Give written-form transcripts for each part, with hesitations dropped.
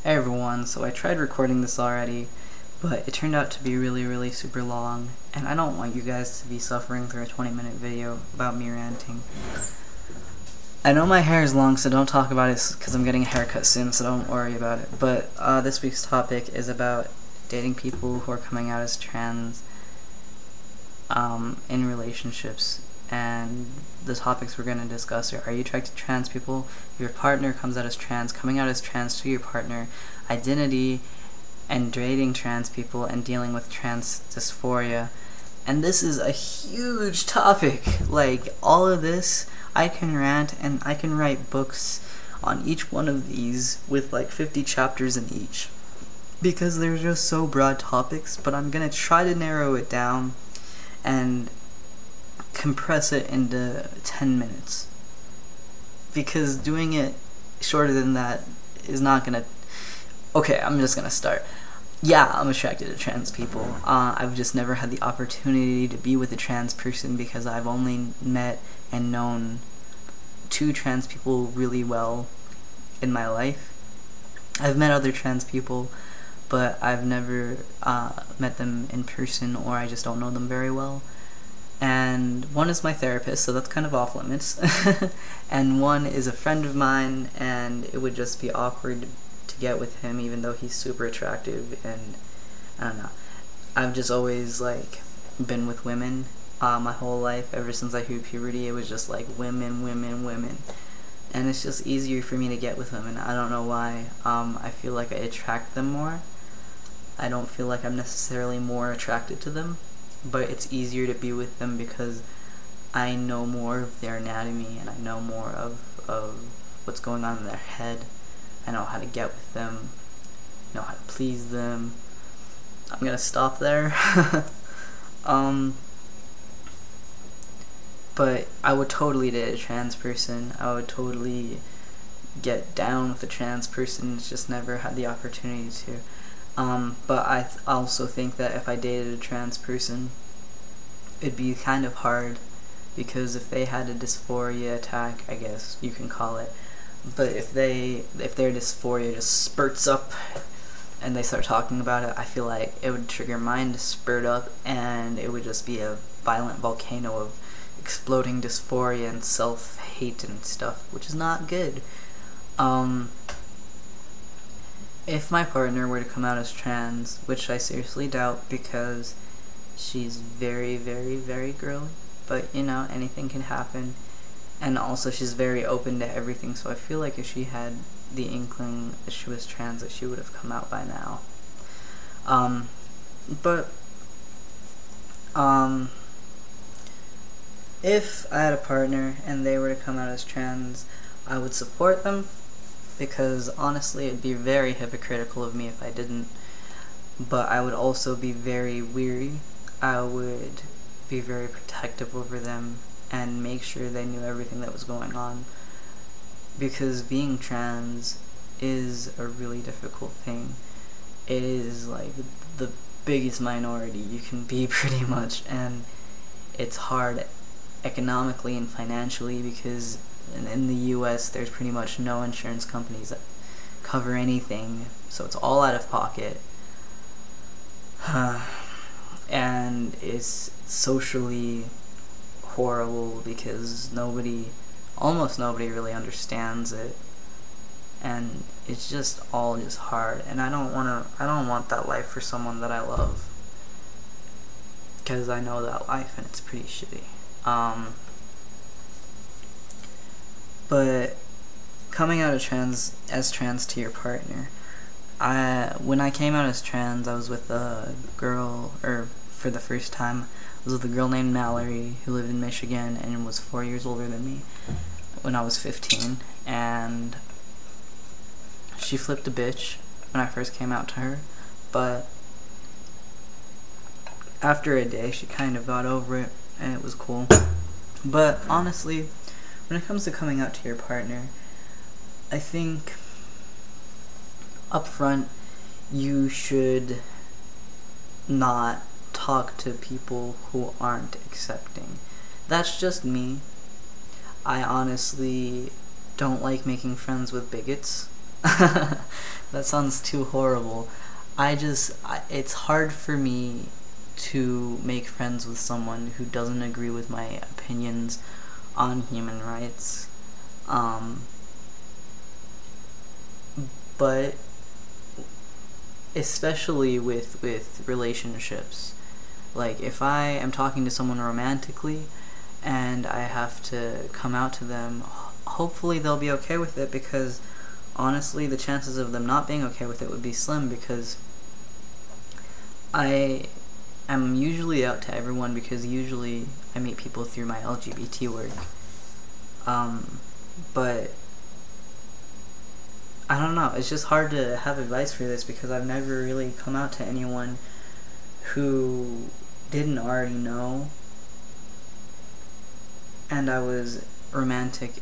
Hey everyone, so I tried recording this already, but it turned out to be really super long, and I don't want you guys to be suffering through a 20-minute video about me ranting. I know my hair is long, so don't talk about it because I'm getting a haircut soon, so don't worry about it. But this week's topic is about dating people who are coming out as trans in relationships. And the topics we're going to discuss are you attracted to trans people, your partner comes out as trans, coming out as trans to your partner, identity, and dating trans people, and dealing with trans dysphoria. And this is a huge topic. Like, all of this, I can rant and I can write books on each one of these with like 50 chapters in each, because they're just so broad topics. But I'm going to try to narrow it down and compress it into 10 minutes, because doing it shorter than that is not gonna... Okay, I'm just gonna start. Yeah, I'm attracted to trans people. I've just never had the opportunity to be with a trans person because I've only met and known 2 trans people really well in my life. I've met other trans people, but I've never met them in person, or I just don't know them very well. And one is my therapist, so that's kind of off limits. And one is a friend of mine, and it would just be awkward to get with him, even though he's super attractive. And I don't know, I've just always like been with women my whole life. Ever since I hit puberty, it was just like women, and it's just easier for me to get with them. And I don't know why. I feel like I attract them more. I don't feel like I'm necessarily more attracted to them, but it's easier to be with them because I know more of their anatomy, and I know more of what's going on in their head. I know how to get with them, know how to please them. I'm gonna stop there. But I would totally date a trans person. I would totally get down with a trans person. It's just never had the opportunity to. But I also think that if I dated a trans person, it'd be kind of hard, because if they had a dysphoria attack, I guess you can call it, but if their dysphoria just spurts up and they start talking about it, I feel like it would trigger mine to spurt up, and it would just be a violent volcano of exploding dysphoria and self-hate and stuff, which is not good. If my partner were to come out as trans, which I seriously doubt because she's very girly, but you know, anything can happen, and also she's very open to everything, so I feel like if she had the inkling that she was trans, that she would have come out by now. If I had a partner and they were to come out as trans, I would support them, because honestly it'd be very hypocritical of me if I didn't. But I would also be very weary. I would be very protective over them and make sure they knew everything that was going on, because being trans is a really difficult thing. It is like the biggest minority you can be, pretty much, and it's hard economically and financially, because in the US there's pretty much no insurance companies that cover anything, so it's all out of pocket. And it's socially horrible because almost nobody really understands it, and it's just all just hard, and I don't want that life for someone that I love, because I know that life and it's pretty shitty. But coming out as trans to your partner, when I came out as trans, I was with a girl, or for the first time, I was with a girl named Mallory who lived in Michigan and was 4 years older than me when I was 15, and she flipped a bitch when I first came out to her, but after a day she kind of got over it and it was cool. But honestly, when it comes to coming out to your partner, I think up front you should not talk to people who aren't accepting. That's just me. I honestly don't like making friends with bigots. that sounds too horrible. It's hard for me to make friends with someone who doesn't agree with my opinions on human rights. But especially with relationships, like if I am talking to someone romantically and I have to come out to them, hopefully they'll be okay with it, because honestly the chances of them not being okay with it would be slim, because I am usually out to everyone, because usually I meet people through my LGBT work. But I don't know, it's just hard to have advice for this, because I've never really come out to anyone who didn't already know, and I was romantically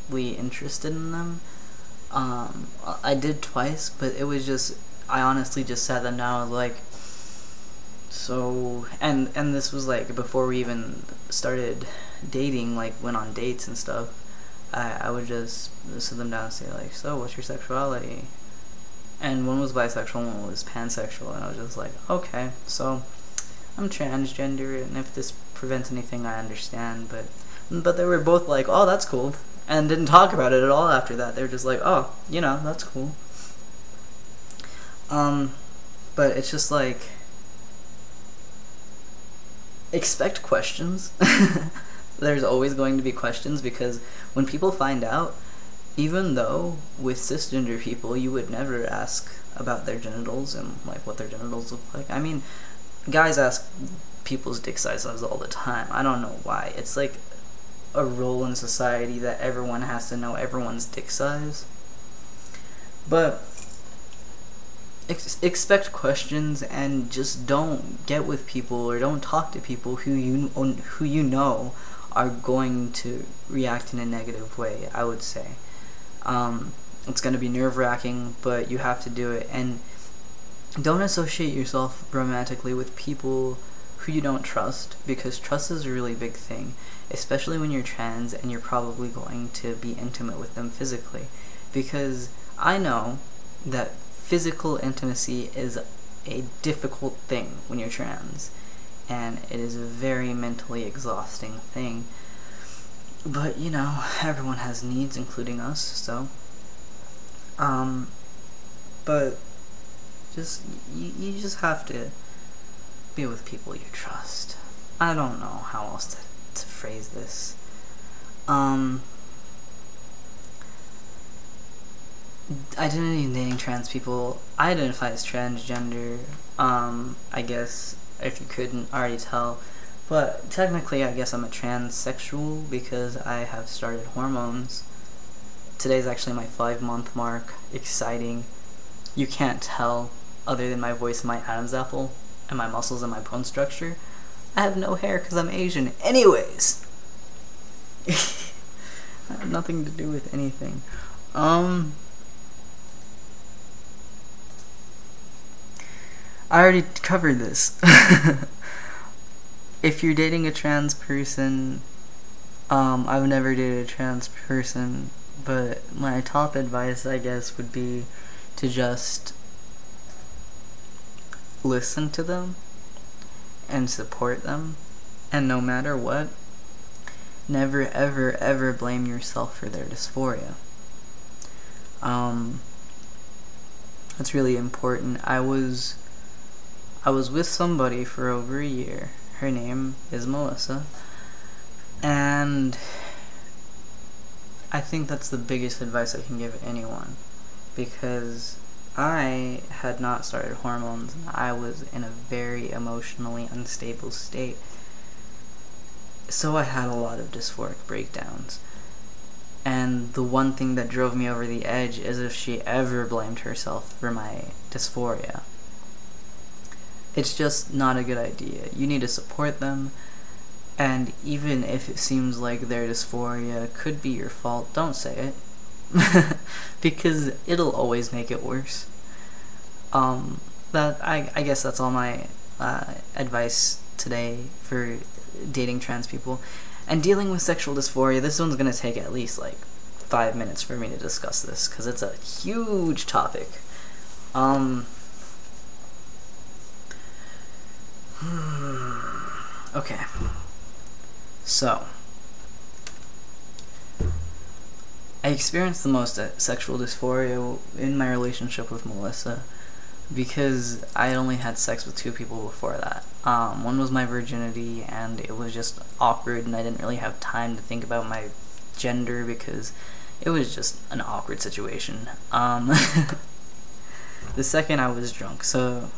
interested in them. I did twice, but it was just, I honestly just sat them down. I was like, so, and this was like before we even started dating, like went on dates and stuff. I would just sit them down and say like, so what's your sexuality? And one was bisexual, one was pansexual, and I was just like, okay, so I'm transgender, and if this prevents anything, I understand. But they were both like, oh, that's cool, and didn't talk about it at all after that. They were just like, oh, that's cool. But it's just like, expect questions. There's always going to be questions, because when people find out, even though with cisgender people you would never ask about their genitals and like what their genitals look like. I mean, guys ask people's dick sizes all the time. I don't know why. It's like a rule in society that everyone has to know everyone's dick size. But expect questions, and just don't get with people or don't talk to people who you know are going to react in a negative way, I would say. It's going to be nerve-wracking, but you have to do it. And don't associate yourself romantically with people who you don't trust, because trust is a really big thing, especially when you're trans and you're probably going to be intimate with them physically. Because I know that physical intimacy is a difficult thing when you're trans, and it is a very mentally exhausting thing. But everyone has needs, including us, so but just you just have to be with people you trust. I don't know how else to phrase this. Identity and dating trans people. I identify as transgender, I guess, if you couldn't already tell. But technically, I guess I'm a transsexual, because I have started hormones. Today's actually my 5-month mark. Exciting. You can't tell, other than my voice and my Adam's apple, and my muscles and my bone structure. I have no hair because I'm Asian. Anyways! I have nothing to do with anything. I already covered this. If you're dating a trans person, I've never dated a trans person, but my top advice, I guess, would be to just listen to them and support them, and no matter what, never ever ever blame yourself for their dysphoria. That's really important. I was with somebody for over a year. Her name is Melissa, and I think that's the biggest advice I can give anyone, because I had not started hormones, and I was in a very emotionally unstable state, so I had a lot of dysphoric breakdowns. And the one thing that drove me over the edge is if she ever blamed herself for my dysphoria. It's just not a good idea. You need to support them, and even if it seems like their dysphoria could be your fault, don't say it. Because it'll always make it worse. I guess that's all my advice today for dating trans people. And dealing with sexual dysphoria, this one's gonna take at least like 5 minutes for me to discuss this, because it's a huge topic. Um, okay. So, I experienced the most sexual dysphoria in my relationship with Melissa because I had only had sex with 2 people before that. One was my virginity, and it was just awkward, and I didn't really have time to think about my gender because it was just an awkward situation. The second I was drunk, so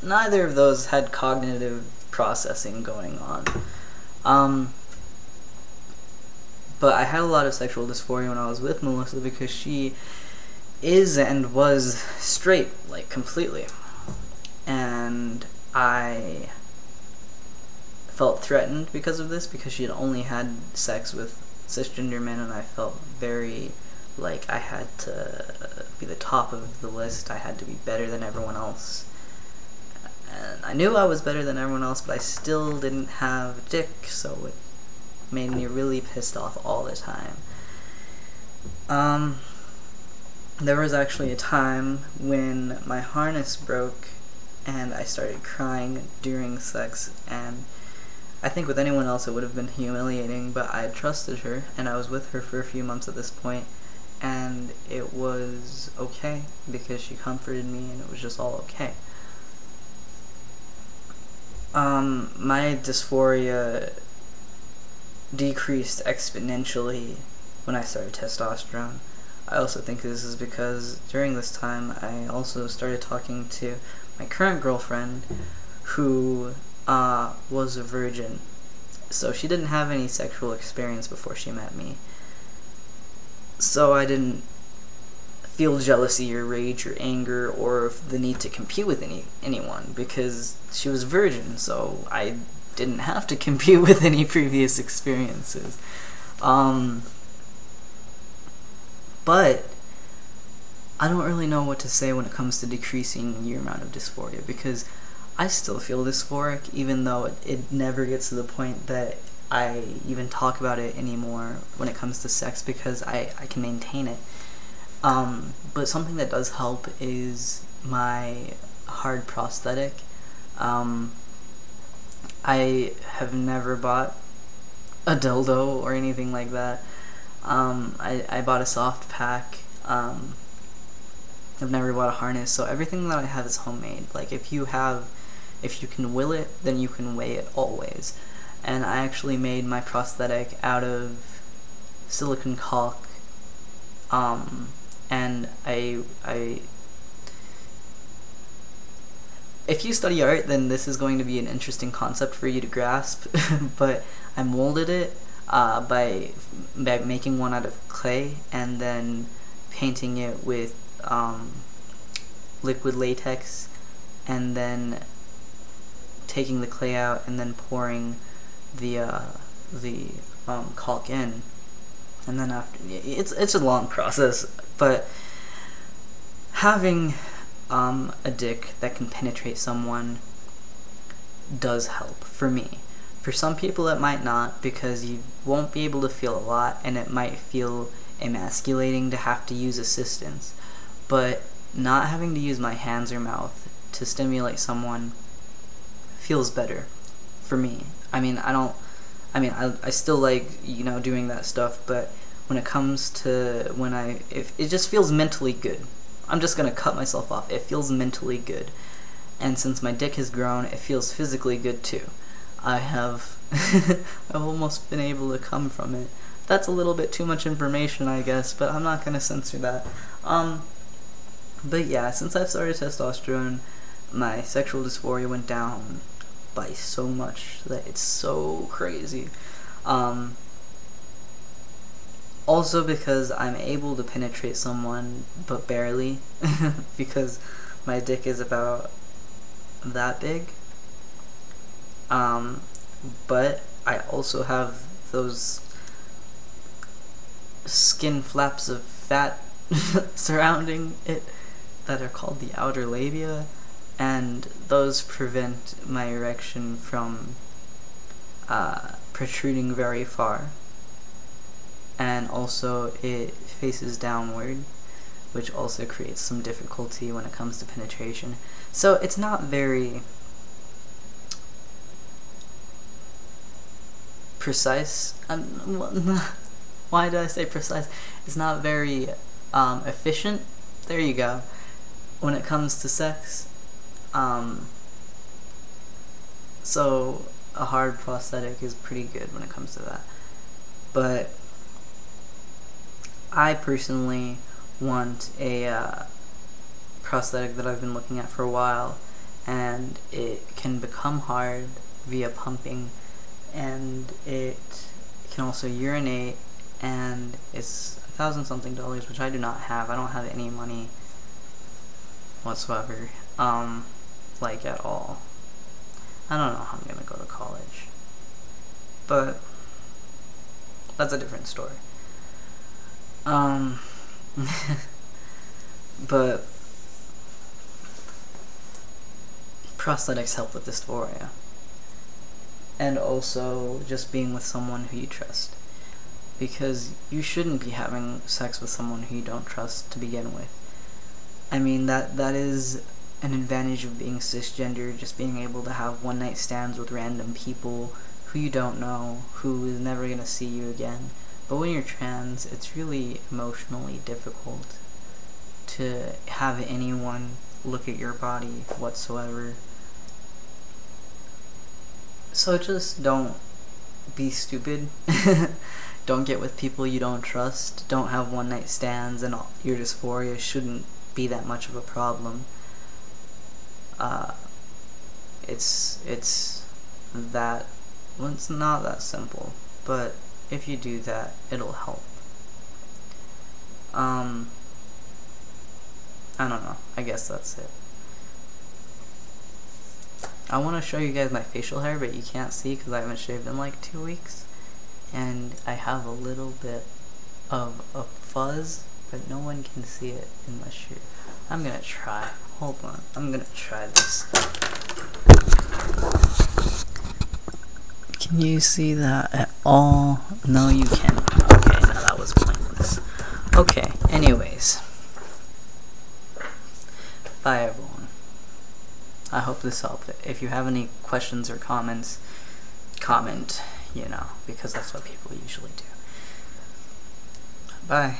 neither of those had cognitive processing going on. But I had a lot of sexual dysphoria when I was with Melissa because she is and was straight, like, completely. And I felt threatened because of this, because she had only had sex with cisgender men, and I felt very like I had to be the top of the list. I had to be better than everyone else. And I knew I was better than everyone else, but I still didn't have a dick, so it made me really pissed off all the time. There was actually a time when my harness broke and I started crying during sex, and I think with anyone else it would have been humiliating, but I trusted her and I was with her for a few months at this point, and it was okay because she comforted me and it was just all okay. My dysphoria decreased exponentially when I started testosterone. I also think this is because during this time I also started talking to my current girlfriend, who was a virgin. So she didn't have any sexual experience before she met me. So I didn't feel jealousy or rage or anger or the need to compete with anyone because she was a virgin, so I didn't have to compete with any previous experiences. But I don't really know what to say when it comes to decreasing your amount of dysphoria, because I still feel dysphoric, even though it never gets to the point that I even talk about it anymore when it comes to sex, because I can maintain it. But something that does help is my hard prosthetic. I have never bought a dildo or anything like that. I bought a soft pack. I've never bought a harness, so everything that I have is homemade. Like, if you can will it, then you can weigh it always. And I actually made my prosthetic out of silicone caulk, and if you study art, then this is going to be an interesting concept for you to grasp, but I molded it by making one out of clay and then painting it with liquid latex, and then taking the clay out and then pouring the caulk in, and then after it's a long process, but having a dick that can penetrate someone does help for me. For some people it might not, because you won't be able to feel a lot and it might feel emasculating to have to use assistance, but not having to use my hands or mouth to stimulate someone feels better for me. I still like, doing that stuff, but when it comes to if it just feels mentally good. I'm just gonna cut myself off. It feels mentally good. And since my dick has grown, it feels physically good too. I've almost been able to come from it. That's a little bit too much information, I guess, but I'm not gonna censor that. But yeah, since I've started testosterone, my sexual dysphoria went down by so much that it's so crazy. Also because I'm able to penetrate someone, but barely, because my dick is about that big. But I also have those skin flaps of fat surrounding it that are called the outer labia, and those prevent my erection from protruding very far. And also it faces downward, which also creates some difficulty when it comes to penetration. So it's not very precise. Why did I say precise? It's not very efficient. There you go. When it comes to sex. So a hard prosthetic is pretty good when it comes to that. But I personally want a prosthetic that I've been looking at for a while, and it can become hard via pumping, and it can also urinate, and it's $1,000-something, which I do not have. I don't have any money whatsoever, like at all. I don't know how I'm gonna go to college, but that's a different story. But prosthetics help with dysphoria, and also just being with someone who you trust, because you shouldn't be having sex with someone who you don't trust to begin with. I mean, that is an advantage of being cisgender, just being able to have one-night stands with random people who you don't know, who is never going to see you again. But when you're trans, it's really emotionally difficult to have anyone look at your body whatsoever. So just don't be stupid. Don't get with people you don't trust. Don't have one-night stands, and your dysphoria shouldn't be that much of a problem. It's not that simple, but if you do that, it'll help. I don't know, I guess that's it. I want to show you guys my facial hair, but you can't see because I haven't shaved in like 2 weeks, and I have a little bit of a fuzz, but no one can see it unless you're... I'm gonna try. Hold on. I'm gonna try this. Can you see that at all? No, you can't. Okay, no, that was pointless. Okay, anyways. Bye, everyone. I hope this helped. If you have any questions or comments, comment, because that's what people usually do. Bye.